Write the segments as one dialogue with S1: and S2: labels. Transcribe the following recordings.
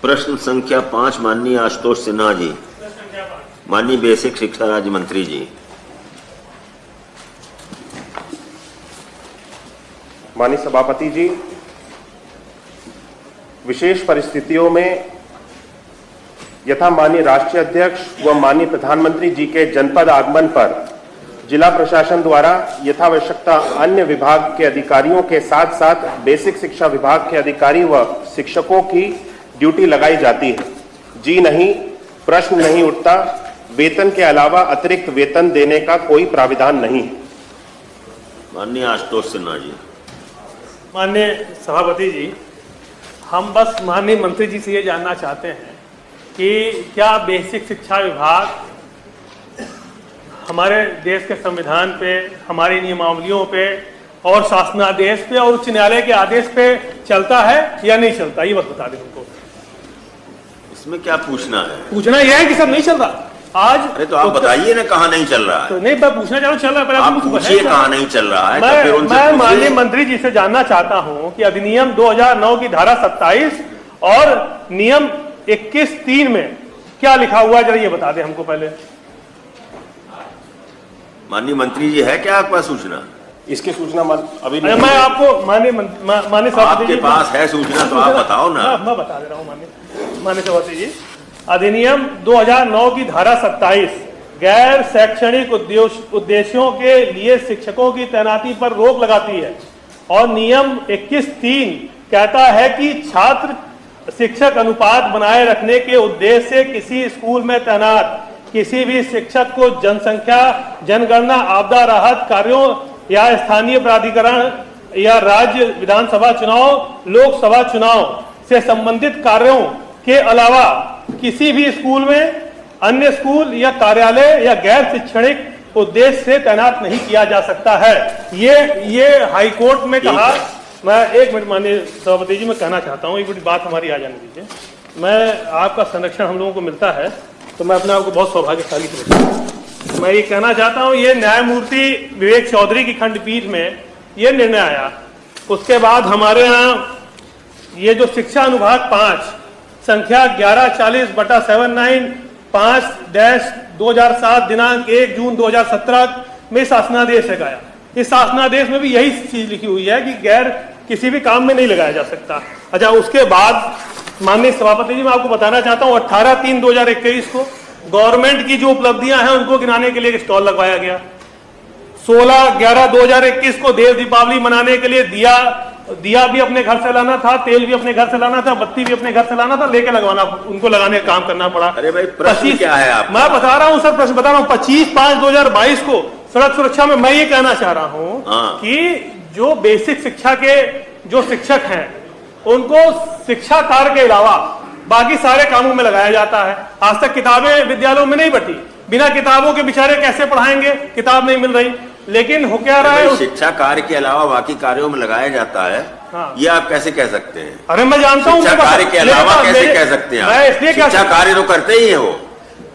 S1: प्रश्न संख्या 5 माननीय आशुतोष सिन्हा जी। माननीय बेसिक शिक्षा राज्य मंत्री जी।
S2: माननीय सभापति जी, विशेष परिस्थितियों में यथा माननीय राष्ट्रीय अध्यक्ष व माननीय प्रधानमंत्री जी के जनपद आगमन पर जिला प्रशासन द्वारा यथावश्यकता अन्य विभाग के अधिकारियों के साथ साथ बेसिक शिक्षा विभाग के अधिकारी व शिक्षकों की ड्यूटी लगाई जाती है। जी नहीं, प्रश्न नहीं उठता। वेतन के अलावा अतिरिक्त वेतन देने का कोई प्राविधान नहीं है।
S1: माननीय आशुतोष सिन्हा जी।
S3: माननीय सभापति जी, हम बस माननीय मंत्री जी से ये जानना चाहते हैं कि क्या बेसिक शिक्षा विभाग हमारे देश के संविधान पे, हमारी नियमावलियों पे और शासनादेश पे और उच्च न्यायालय के आदेश पे चलता है या नहीं चलता, ये बस बता दें हमको।
S1: इसमें क्या पूछना है? पूछना
S3: यह है कि सब नहीं चल रहा आज।
S1: अरे तो आप बताइए ना कहाँ नहीं चल रहा है।
S3: तो नहीं, मैं पूछना चाह रहा हूँ चल रहा है,
S1: आप पूछिए कहाँ नहीं चल रहा है।
S3: मैं माननीय मंत्री जी से जानना चाहता हूँ कि अधिनियम 2009 की धारा 27 और नियम 21(3) में क्या लिखा हुआ है, जरा ये बता दें हमको पहले।
S1: माननीय मंत्री जी, है क्या आपके पास सूचना?
S2: इसकी सूचना अभी
S3: नहीं। मैं आपको माननीय
S1: आपके पास है सूचना तो आप बताओ ना।
S3: मैं बता दे रहा हूँ माननीय सभापति जी। अधिनियम 2009 की धारा 27 गैर शैक्षणिक उद्देश्यों के लिए शिक्षकों की तैनाती पर रोक लगाती है और नियम 21(3) कहता है कि छात्र शिक्षक अनुपात बनाए रखने के उद्देश्य से किसी स्कूल में तैनात किसी भी शिक्षक को जनसंख्या, जनगणना, आपदा राहत कार्यों या स्थानीय प्राधिकरण या राज्य विधानसभा चुनाव, लोकसभा चुनाव से संबंधित कार्यों के अलावा किसी भी स्कूल में अन्य स्कूल या कार्यालय या गैर शैक्षणिक उद्देश्य से तैनात नहीं किया जा सकता है। ये हाई कोर्ट में कहा। मैं एक मिनट माननीय सभापति जी, मैं कहना चाहता हूँ, एक मिनट बात हमारी आ जाने दीजिए। मैं आपका संरक्षण हम लोगों को मिलता है तो मैं अपने आप को बहुत सौभाग्यशाली समझता हूँ। मैं ये कहना चाहता हूँ, ये न्यायमूर्ति विवेक चौधरी की खंडपीठ में ये निर्णय आया। उसके बाद हमारे यहाँ ये जो शिक्षा अनुभाग 5 संख्या 1140/79 5-2007 दिनांक 1 जून 2017 में शासनादेश है गया। इस शासनादेश में भी यही चीज लिखी हुई है कि गैर किसी भी काम में नहीं लगाया जा सकता। अच्छा, उसके बाद माननीय सभापति जी, मैं आपको बताना चाहता हूँ 18/3/2021 को गवर्नमेंट की जो उपलब्धियां हैं उनको गिनाने के लिए एक स्टॉल लगवाया गया। 16/11/2021 को देव दीपावली मनाने के लिए दिया भी अपने घर से लाना था, तेल भी अपने घर से लाना था, बत्ती भी अपने घर से लाना था, लेके लगवाना, उनको लगाने का काम करना पड़ा।
S1: अरे भाई, प्रश्न क्या है आप?
S3: मैं बता रहा हूँ सर, प्रश्न बता रहा हूँ। 25/5/2022 को सड़क सुरक्षा में मैं ये कहना चाह रहा हूँ कि जो बेसिक शिक्षा के जो शिक्षक हैं उनको शिक्षा कार्य के अलावा बाकी सारे कामों में लगाया जाता है। आज तक किताबें विद्यालयों में नहीं बटी, बिना किताबों के बेचारे कैसे पढ़ाएंगे, किताब नहीं मिल रही। लेकिन हो क्या रहा है,
S1: शिक्षा कार्य के अलावा बाकी कार्यों में लगाया जाता है।
S3: हाँ।
S1: ये आप कैसे कह सकते हैं?
S3: अरे मैं जानता हूँ,
S1: शिक्षा कार्य के अलावा कैसे कह सकते हैं?
S3: मैं इसलिए
S1: शिक्षा कार्य तो करते ही है वो।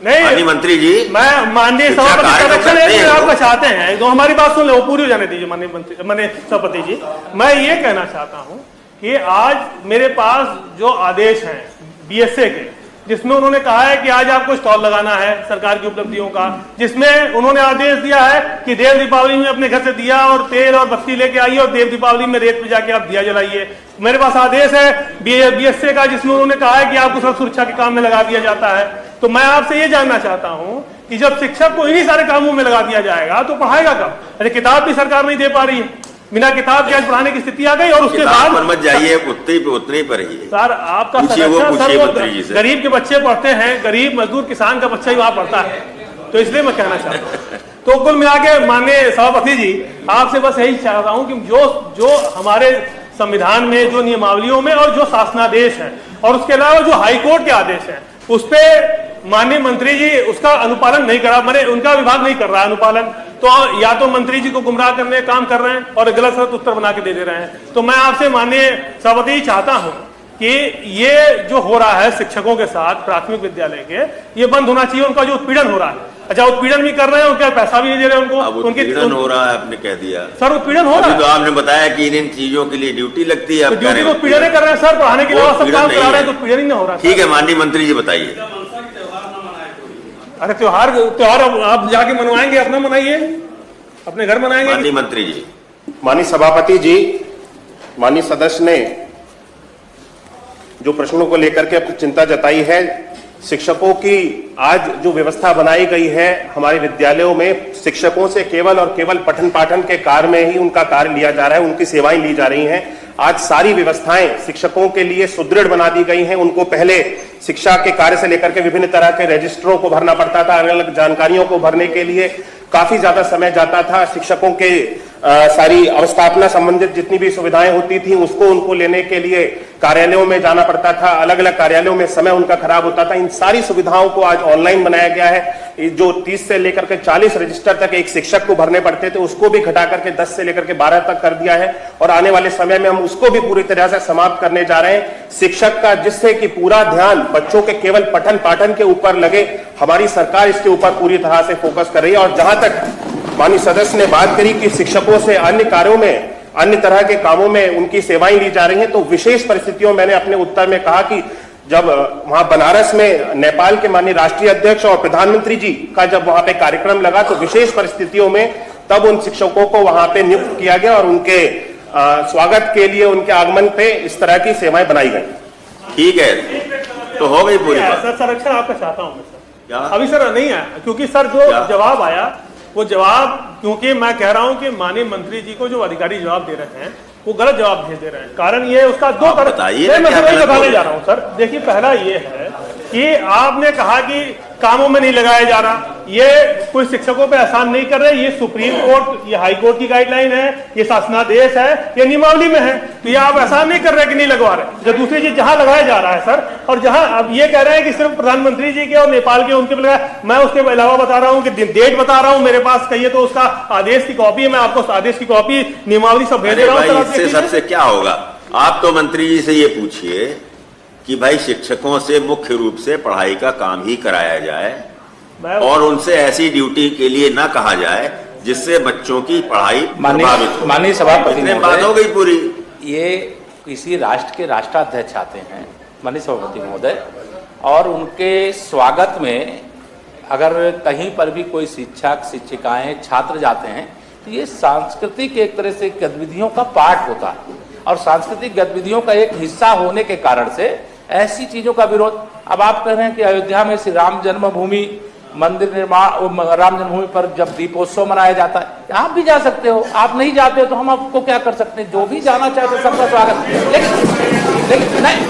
S3: नहीं
S1: माननीय मंत्री जी,
S3: मैं माननीय सभापति आपका चाहते हैं तो हमारी बात सुन ले, वो पूरी हो जाने दीजिए। माननीय सभापति जी, मैं ये कहना चाहता हूँ कि आज मेरे पास जो आदेश हैं बीएसए के, जिसमें उन्होंने कहा है कि आज आपको स्टॉल लगाना है सरकार की उपलब्धियों का, जिसमें उन्होंने आदेश दिया है कि देव दीपावली में अपने घर से दिया और तेल और बत्ती लेके आइए और देव दीपावली में रेत पे जाके आप दिया जलाइए। मेरे पास आदेश है बीएसए का, जिसमें उन्होंने कहा है कि आपको सड़क सुरक्षा के काम में लगा दिया जाता है। तो मैं आपसे ये जानना चाहता हूँ कि जब शिक्षक को इन्हीं सारे कामों में लगा दिया जाएगा तो पढ़ाएगा कब? अरे किताब भी सरकार नहीं दे पा रही है, बिना किताब के आज पढ़ाने की स्थिति आ गई। और उसके बाद
S1: मत जाइए, उतने पर ही
S3: सर आपका गरीब के बच्चे पढ़ते हैं, गरीब मजदूर किसान का बच्चा ही वहां पढ़ता है, तो इसलिए मैं कहना चाहता हूँ। तो कुल मिला के माननीय सभापति जी, आपसे बस यही चाह रहा हूँ कि जो हमारे संविधान में, जो नियमावलियों में और जो शासनादेश है और उसके अलावा जो हाईकोर्ट के आदेश है, उस पर माननीय मंत्री जी उसका अनुपालन नहीं करा, मैंने उनका विभाग नहीं कर रहा है अनुपालन। तो या तो मंत्री जी को गुमराह करने का काम कर रहे हैं और गलत सलत उत्तर बना के दे रहे हैं। तो मैं आपसे माननीय सभापति जी चाहता हूं कि ये जो हो रहा है शिक्षकों के साथ प्राथमिक विद्यालय के, ये बंद होना चाहिए। उनका जो उत्पीड़न हो रहा है, अच्छा उत्पीड़न भी कर रहे हैं, क्या पैसा भी नहीं दे रहे उनको?
S1: अब उत्पीड़न हो रहा है, आपने कह दिया
S3: सर, उत्पीड़न हो रहा
S1: अभी
S3: है।
S1: तो आपने बताया कि इन चीजों के लिए ड्यूटी लगती है,
S3: तो ड्यूटी तो उत्पीड़न ही कर रहे हैं सर, पढ़ाने के अलावा सब काम करा रहे हैं, तो उत्पीड़न ही ना हो रहा है।
S1: ठीक है, माननीय मंत्री जी बताइए।
S3: अरे त्योहार आप जाके मनवाएंगे, अपना मनाइए, अपने घर मनाएंगे।
S1: माननीय मंत्री जी,
S2: माननीय सभापति जी, माननीय सदस्य ने जो प्रश्नों को लेकर के अपनी चिंता जताई है, शिक्षकों की आज जो व्यवस्था बनाई गई है हमारे विद्यालयों में, शिक्षकों से केवल और केवल पठन पाठन के कार्य में ही उनका कार्य लिया जा रहा है, उनकी सेवाएं ली जा रही हैं। आज सारी व्यवस्थाएं शिक्षकों के लिए सुदृढ़ बना दी गई हैं। उनको पहले शिक्षा के कार्य से लेकर के विभिन्न तरह के रजिस्टरों को भरना पड़ता था, अलग अलग जानकारियों को भरने के लिए काफी ज्यादा समय जाता था। शिक्षकों के सारी अवस्थापना संबंधित जितनी भी सुविधाएं होती थी उसको उनको लेने के लिए कार्यालयों में जाना पड़ता था, अलग अलग कार्यालयों में समय उनका खराब होता था। इन सारी सुविधाओं को आज ऑनलाइन बनाया गया है। जो 30 से लेकर के 40 रजिस्टर तक एक शिक्षक को भरने पड़ते थे, उसको भी घटा करके 10 से लेकर के 12 तक कर दिया है, और आने वाले समय में हम उसको भी पूरी तरह से समाप्त करने जा रहे हैं। शिक्षक का जिससे कि पूरा ध्यान बच्चों के केवल पठन पाठन के ऊपर लगे, हमारी सरकार इसके ऊपर पूरी तरह से फोकस कर रही है। और जहां तक माननीय सदस्य ने बात करी कि शिक्षकों से अन्य कार्यों में, अन्य तरह के कामों में उनकी सेवाएं ली जा रही हैं, तो विशेष परिस्थितियों, मैंने अपने उत्तर में कहा कि जब वहां बनारस में नेपाल के माननीय राष्ट्रीय अध्यक्ष और प्रधानमंत्री जी का जब वहां पे कार्यक्रम लगा, तो विशेष परिस्थितियों में तब उन शिक्षकों को वहां पे नियुक्त किया गया और उनके स्वागत के लिए, उनके आगमन पे इस तरह की सेवाएं बनाई गई।
S1: ठीक है, तो हो गई पूरी बात।
S3: सर संरक्षण आपका चाहता हूँ मैं सर।
S1: क्या?
S3: अभी सर नहीं है, क्योंकि सर जो जवाब आया वो जवाब, क्योंकि मैं कह रहा हूं कि माननीय मंत्री जी को जो अधिकारी जवाब दे रहे हैं वो गलत जवाब भेज दे रहे हैं। कारण ये उसका दो तरह, मैं बताने जा रहा हूं सर। देखिए, पहला ये है कि आपने कहा कि कामों में नहीं लगाया जा रहा, ये कोई शिक्षकों पे एहसान नहीं कर रहे, ये सुप्रीम कोर्ट, ये हाई कोर्ट की गाइडलाइन है, ये शासनादेश है, ये नियमावली में है, तो ये आप एहसान नहीं कर रहे कि नहीं लगवा रहे। जो दूसरी चीज जहां लगाया जा रहा है सर, और जहां अब ये कह रहे हैं कि सिर्फ प्रधानमंत्री जी के और नेपाल के उनके लगाया, मैं उसके अलावा बता रहा हूं कि डेट बता रहा हूं, मेरे पास कहिए तो उसका आदेश की कॉपी है, मैं आपको आदेश की कॉपी नियमावली सब भेज दे रहा हूं।
S1: इससे सबसे क्या होगा? आप तो मंत्री जी से ये पूछिए कि भाई शिक्षकों से मुख्य रूप से पढ़ाई का काम ही कराया जाए और उनसे ऐसी ड्यूटी के लिए ना कहा जाए जिससे बच्चों की पढ़ाई प्रभावित हो।
S4: माननीय सभापति
S1: इतने बात हो गई पूरी।
S4: ये किसी राष्ट्र के राष्ट्राध्यक्ष आते हैं माननीय सभापति महोदय, और उनके स्वागत में अगर कहीं पर भी कोई शिक्षक, शिक्षिकाएं, छात्र जाते हैं तो ये सांस्कृतिक एक तरह से गतिविधियों का पार्ट होता है, और सांस्कृतिक गतिविधियों का एक हिस्सा होने के कारण से ऐसी चीजों का विरोध। अब आप कह रहे हैं कि अयोध्या में श्री राम जन्मभूमि मंदिर निर्माण, राम जन्मभूमि पर जब दीपोत्सव मनाया जाता है, आप भी जा सकते हो, आप नहीं जाते हो तो हम आपको क्या कर सकते हैं? जो भी जाना चाहते सबका स्वागत।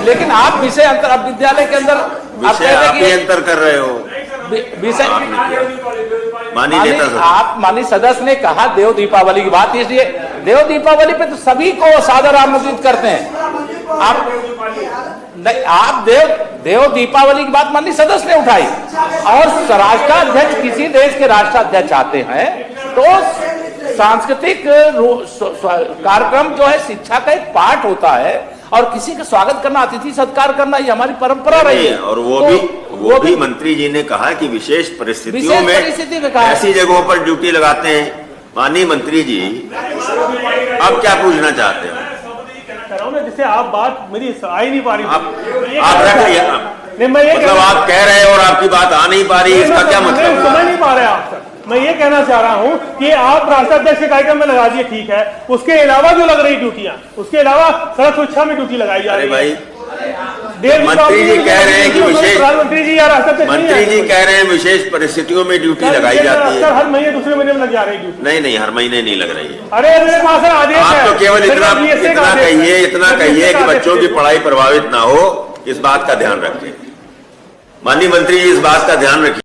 S4: लेकिन आप विषय अंतर, अब विद्यालय के अंदर आप कह रहे हैं कि
S1: अंतर कर रहे हो
S4: विषय।
S1: माननीय
S4: आप माननीय सदस्य ने कहा देव दीपावली की बात, इसलिए देव दीपावली पे तो सभी को सादर आमंत्रित करते हैं। आप नहीं, आप देव दीपावली की बात माननीय सदस्य ने उठाई, और राष्ट्राध्यक्ष, किसी देश के राष्ट्राध्यक्ष आते हैं तो सांस्कृतिक कार्यक्रम जो है शिक्षा का एक पार्ट होता है, और किसी का स्वागत करना, अतिथि सत्कार करना, ये हमारी परंपरा रही है।
S1: और वो भी मंत्री जी ने कहा कि विशेष परिस्थितियों में ऐसी जगहों पर ड्यूटी लगाते हैं। माननीय मंत्री जी, अब क्या पूछना चाहते हैं?
S3: जिससे आप बात मेरी आ ही नहीं पा रही,
S1: आप रख लिया,
S3: मैं
S1: मतलब आप कह रहे हैं और आपकी बात आ नहीं पा रही, इसका क्या मतलब?
S3: समझ नहीं पा रहे आप सर। मैं ये कहना चाह रहा हूं कि आप राष्ट्राध्यक्ष के कार्यक्रम में लगा दिए, ठीक है, उसके अलावा जो लग रही ड्यूटियां, उसके अलावा सड़क सुरक्षा में ड्यूटी लगाई जा रही है।
S1: भाई मंत्री जी कह रहे हैं कि विशेष,
S3: प्रधानमंत्री जी या राष्ट्रपति
S1: मंत्री जी कह रहे हैं विशेष परिस्थितियों में ड्यूटी लगाई जाती है।
S3: हर महीने दूसरे महीने में लग जा रही है ड्यूटी।
S1: नहीं, हर महीने नहीं लग रही है।
S3: अरे मेरे पास आदेश है।
S1: आप तो केवल इतना कहिए कि बच्चों की पढ़ाई प्रभावित ना हो, इस बात का ध्यान रखें। माननीय मंत्री जी, इस बात का ध्यान रखिए।